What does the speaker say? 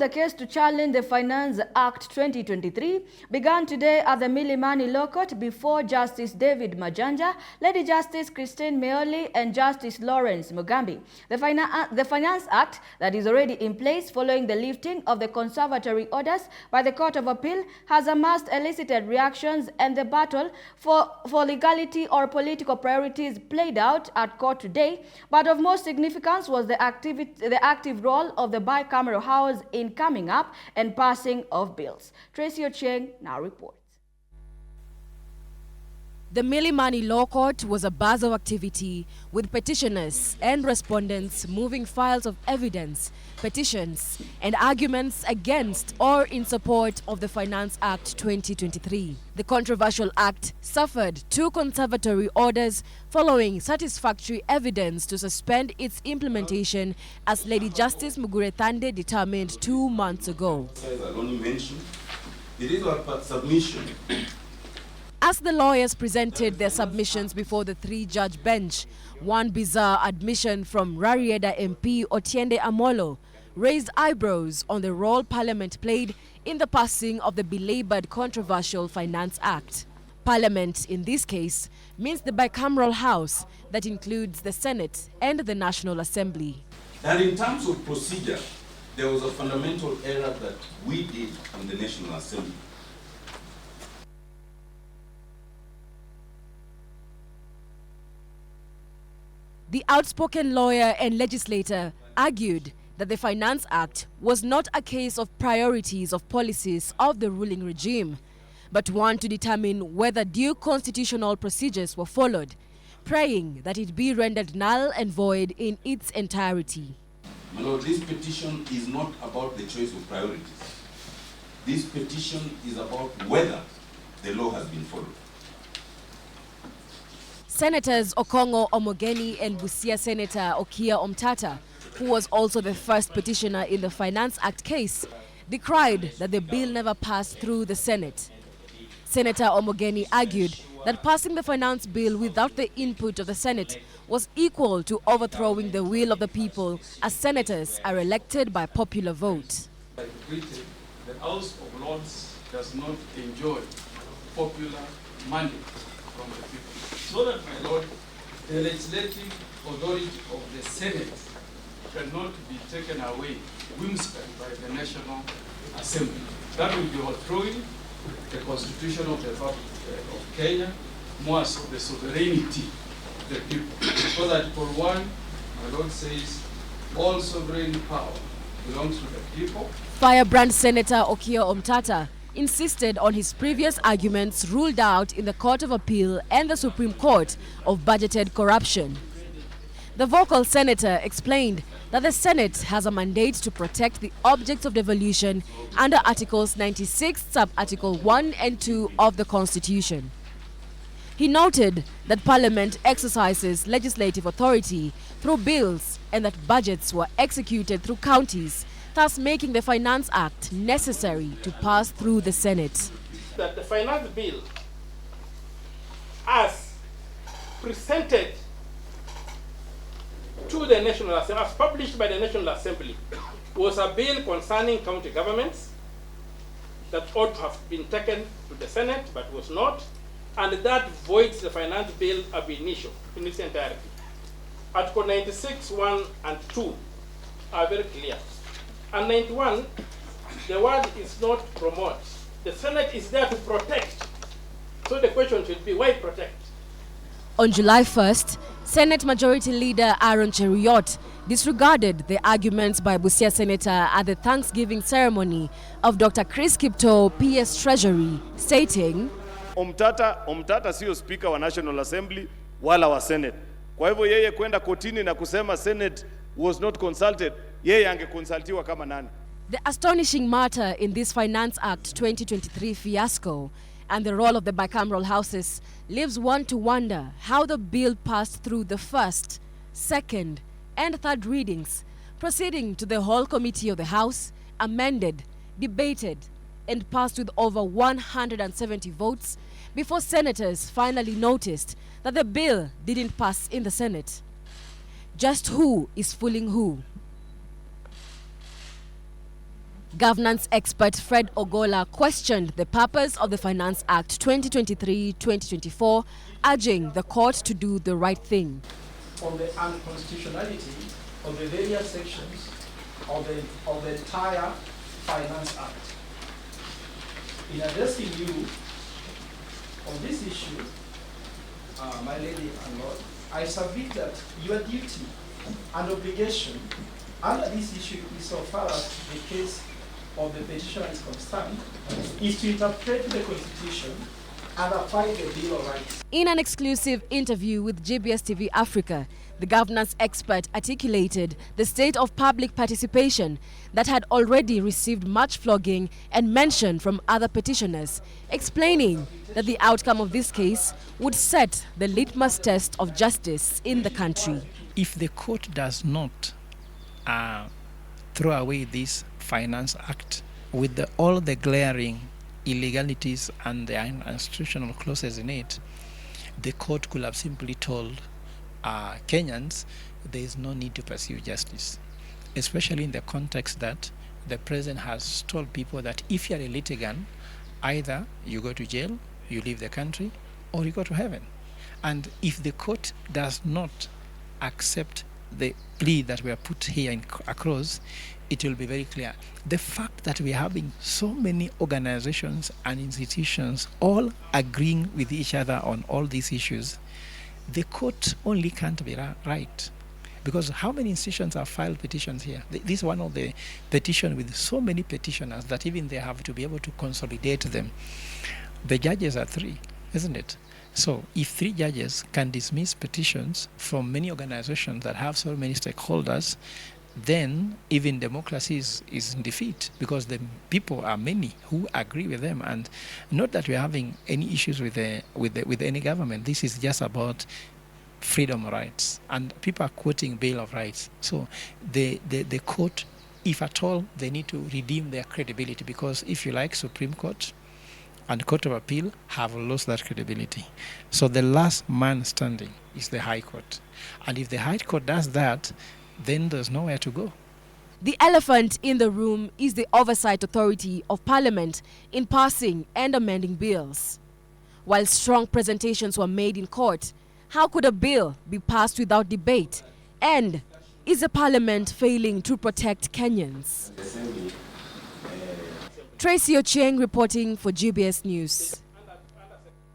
the case to challenge the Finance Act 2023 began today at the Milimani Law Court before Justice David Majanja, Lady Justice Christine Meoli, and Justice Lawrence Mugambi. The Finance Act that is already in place following the lifting of the conservatory orders by the Court of Appeal has amassed elicited reactions, and the battle for legality or political priorities played out at court today. But of most significance was the active role of the bicameral House in coming up and passing of bills. Tracy Ochieng now reports. The Milimani Law Court was a buzz of activity, with petitioners and respondents moving files of evidence, petitions, and arguments against or in support of the Finance Act 2023. The controversial act suffered 2 conservatory orders following satisfactory evidence to suspend its implementation, as Lady Justice Mugure Thande determined 2 months ago. It is a submission. As the lawyers presented their submissions before the 3-judge bench, one bizarre admission from Rarieda MP Otiende Amolo raised eyebrows on the role Parliament played in the passing of the belabored controversial Finance Act. Parliament, in this case, means the bicameral House that includes the Senate and the National Assembly. And in terms of procedure, there was a fundamental error that we did in the National Assembly. The outspoken lawyer and legislator argued that the Finance Act was not a case of priorities of policies of the ruling regime, but one to determine whether due constitutional procedures were followed, praying that it be rendered null and void in its entirety. My Lord, this petition is not about the choice of priorities. This petition is about whether the law has been followed. Senators Okongo Omogeni and Busia Senator Okia Omtata, who was also the first petitioner in the Finance Act case, decried that the bill never passed through the Senate. Senator Omogeni argued that passing the finance bill without the input of the Senate was equal to overthrowing the will of the people, as senators are elected by popular vote. The House of Lords does not enjoy popular mandate from the people. So that, my Lord, the legislative authority of the Senate cannot be taken away whimsically by the National Assembly. That will be overthrowing the Constitution of the Republic of Kenya, more so the sovereignty of the people. Because Article 1, my Lord says, all sovereign power belongs to the people. Firebrand Senator Okia Omtata insisted on his previous arguments ruled out in the Court of Appeal and the Supreme Court of budgeted corruption. The vocal senator explained that the Senate has a mandate to protect the objects of devolution under Articles 96, sub-Article 1 and 2 of the Constitution. He noted that Parliament exercises legislative authority through bills and that budgets were executed through counties, thus making the Finance Act necessary to pass through the Senate. That the finance bill, as presented to the National Assembly, as published by the National Assembly, was a bill concerning county governments that ought to have been taken to the Senate, but was not, and that voids the finance bill ab initio in its entirety. Article 96, 1 and 2 are very clear. And 91, the word is not promote. The Senate is there to protect. So the question should be, why protect? On July 1st, Senate Majority Leader Aaron Cheruiyot disregarded the arguments by Busia Senator at the Thanksgiving ceremony of Dr. Chris Kipto, PS Treasury, stating, Omtata sio speaker wa National Assembly wala wa Senate. Kwa hivyo yeye kwenda kotini na kusema Senate was not consulted, yeye angekonsultiwa kama nani? The astonishing matter in this Finance Act 2023 fiasco and the role of the bicameral houses leaves one to wonder how the bill passed through the first, second, and third readings, proceeding to the whole committee of the House, amended, debated, and passed with over 170 votes before senators finally noticed that the bill didn't pass in the Senate. Just who is fooling who? Governance expert Fred Ogola questioned the purpose of the Finance Act 2023-2024, urging the court to do the right thing. On the unconstitutionality of the various sections of the entire Finance Act. In addressing you on this issue, my lady and lord, I submit that your duty and obligation under this issue is, so far as the case of the petitioner is concerned, is to interpret the Constitution and apply the Bill of Rights. In an exclusive interview with GBS TV Africa, the governance expert articulated the state of public participation that had already received much flogging and mention from other petitioners, explaining that the outcome of this case would set the litmus test of justice in the country. If the court does not throw away this Finance Act with all the glaring illegalities and the unconstitutional clauses in it, the court could have simply told Kenyans there is no need to pursue justice, especially in the context that the president has told people that if you are a litigant, either you go to jail, you leave the country, or you go to heaven. And if the court does not accept the plea that we have put here across, it will be very clear. The fact that we are having so many organizations and institutions all agreeing with each other on all these issues, the court only can't be right. Because how many institutions have filed petitions here? This is one of the petitions with so many petitioners that even they have to be able to consolidate them. The judges are 3, isn't it? So if 3 judges can dismiss petitions from many organizations that have so many stakeholders, then even democracy is in defeat, because the people are many who agree with them. And not that we're having any issues with any government. This is just about freedom of rights, and people are quoting Bill of Rights. So the court, if at all, they need to redeem their credibility, because if you like, Supreme Court and Court of Appeal have lost that credibility. So the last man standing is the High Court, and if the High Court does that, then there's nowhere to go. The elephant in the room is the oversight authority of Parliament in passing and amending bills. While strong presentations were made in court, how could a bill be passed without debate? And is the Parliament failing to protect Kenyans? Tracy Ochieng reporting for GBS News.